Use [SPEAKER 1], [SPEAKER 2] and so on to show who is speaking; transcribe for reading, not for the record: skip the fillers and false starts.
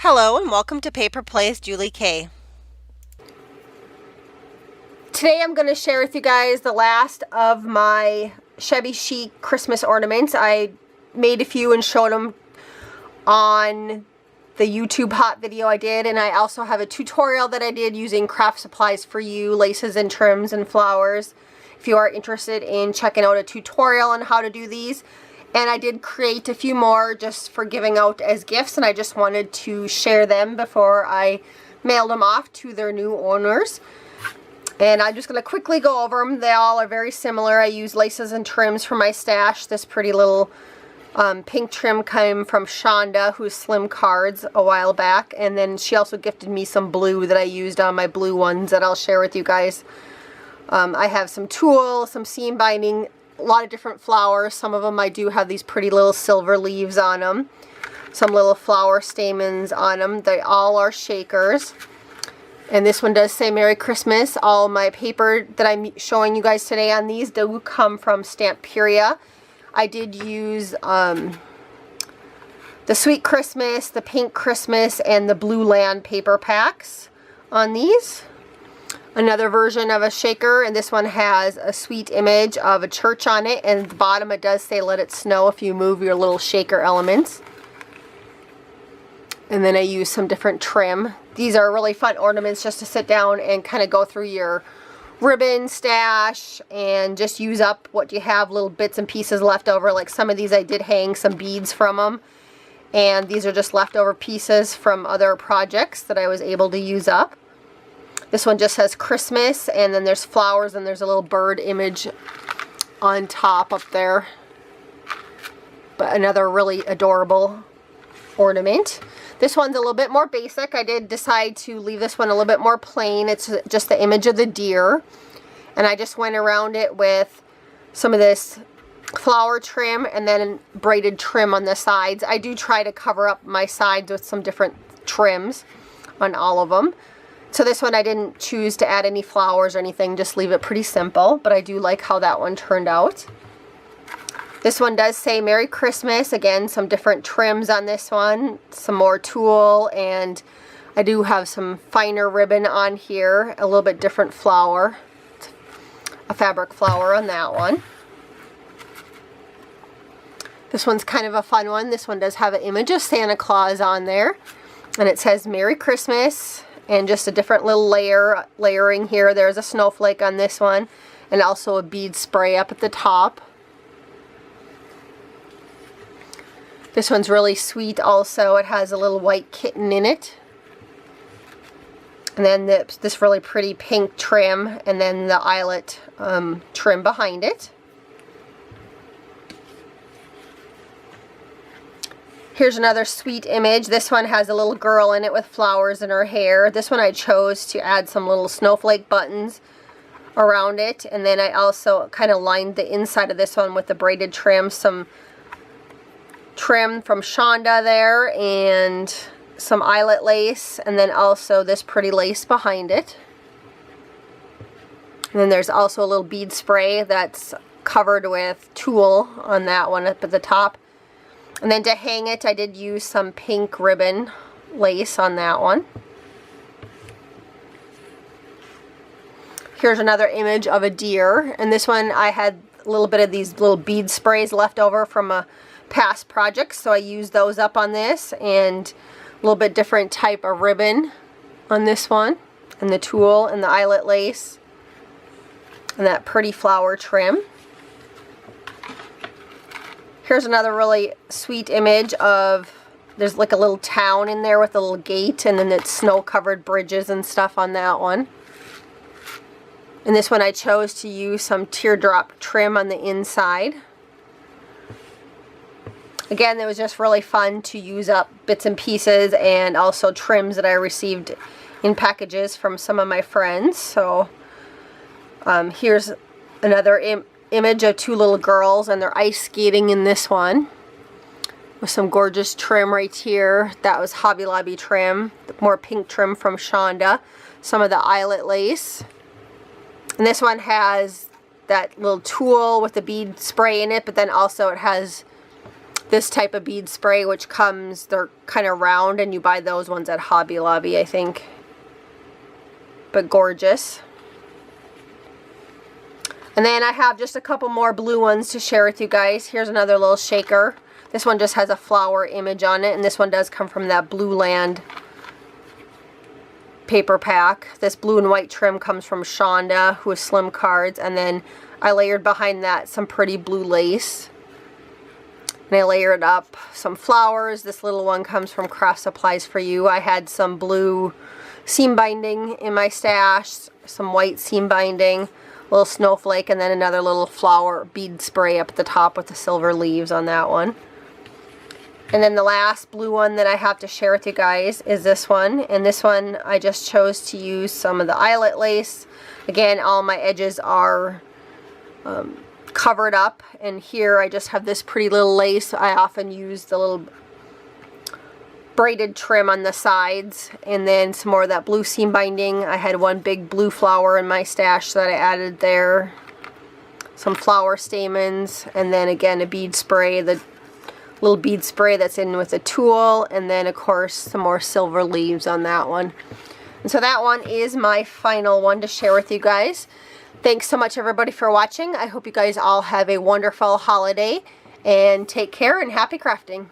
[SPEAKER 1] Hello and welcome to Paper Plays Julie K.
[SPEAKER 2] Today I'm going to share with you guys the last of my Shabby Chic Christmas ornaments. I made a few and showed them on the YouTube hot video I did, and I also have a tutorial that I did using craft supplies for you, laces and trims and flowers, if you are interested in checking out a tutorial on how to do these. And I did create a few more just for giving out as gifts, and I just wanted to share them before I mailed them off to their new owners. And I'm just going to quickly go over them. They all are very similar. I use laces and trims for my stash. This pretty little pink trim came from Shonda, who's Slim Cards, a while back. And then she also gifted me some blue that I used on my blue ones that I'll share with you guys. I have some tulle, some seam binding, a lot of different flowers. Some of them I do have these pretty little silver leaves on them. Some little flower stamens on them. They all are shakers. And this one does say Merry Christmas. All my paper that I'm showing you guys today on these do come from Stamperia. I did use the Sweet Christmas, the Pink Christmas, and the Blue Land paper packs on these. Another version of a shaker, and this one has a sweet image of a church on it, and at the bottom it does say let it snow if you move your little shaker elements. And then I use some different trim. These are really fun ornaments just to sit down and kind of go through your ribbon stash and just use up what you have, little bits and pieces left over. Like some of these I did hang some beads from them, and these are just leftover pieces from other projects that I was able to use up. This one just says Christmas, and then there's flowers, and there's a little bird image on top up there. But another really adorable ornament. This one's a little bit more basic. I did decide to leave this one a little bit more plain. It's just the image of the deer. And I just went around it with some of this flower trim and then braided trim on the sides. I do try to cover up my sides with some different trims on all of them. So this one I didn't choose to add any flowers or anything, just leave it pretty simple, but I do like how that one turned out. This one does say Merry Christmas. Again, some different trims on this one, some more tulle, and I do have some finer ribbon on here, a little bit different flower, a fabric flower on that one. This one's kind of a fun one. This one does have an image of Santa Claus on there, and it says Merry Christmas. And just a different little layering here. There's a snowflake on this one, and also a bead spray up at the top. This one's really sweet also. It has a little white kitten in it. And then this really pretty pink trim, and then the eyelet trim behind it. Here's another sweet image. This one has a little girl in it with flowers in her hair. This one I chose to add some little snowflake buttons around it. And then I also kind of lined the inside of this one with the braided trim. Some trim from Shonda there and some eyelet lace. And then also this pretty lace behind it. And then there's also a little bead spray that's covered with tulle on that one up at the top. And then to hang it, I did use some pink ribbon lace on that one. Here's another image of a deer. And this one, I had a little bit of these little bead sprays left over from a past project. So I used those up on this. And a little bit different type of ribbon on this one. And the tulle and the eyelet lace. And that pretty flower trim. Here's another really sweet image of, there's like a little town in there with a little gate, and then it's snow-covered bridges and stuff on that one. And this one I chose to use some teardrop trim on the inside. Again, it was just really fun to use up bits and pieces and also trims that I received in packages from some of my friends. So here's another image of two little girls, and they're ice skating in this one with some gorgeous trim right here. That was Hobby Lobby trim, more pink trim from Shonda, some of the eyelet lace. And this one has that little tulle with the bead spray in it, but then also it has this type of bead spray, which comes, they're kind of round, and you buy those ones at Hobby Lobby, I think. But gorgeous. And then I have just a couple more blue ones to share with you guys. Here's another little shaker. This one just has a flower image on it, and this one does come from that Blue Land paper pack. This blue and white trim comes from Shonda, who is Slim Cards, and then I layered behind that some pretty blue lace. And I layered up some flowers. This little one comes from Craft Supplies For You. I had some blue seam binding in my stash, some white seam binding, little snowflake, and then another little flower bead spray up at the top with the silver leaves on that one. And then the last blue one that I have to share with you guys is this one. And this one I just chose to use some of the eyelet lace. Again, all my edges are covered up, and here I just have this pretty little lace. I often use the little braided trim on the sides, and then some more of that blue seam binding. I had one big blue flower in my stash that I added there, some flower stamens, and then again a bead spray, the little bead spray that's in with a tulle, and then of course some more silver leaves on that one. And so that one is my final one to share with you guys. Thanks so much everybody for watching. I hope you guys all have a wonderful holiday, and take care and happy crafting.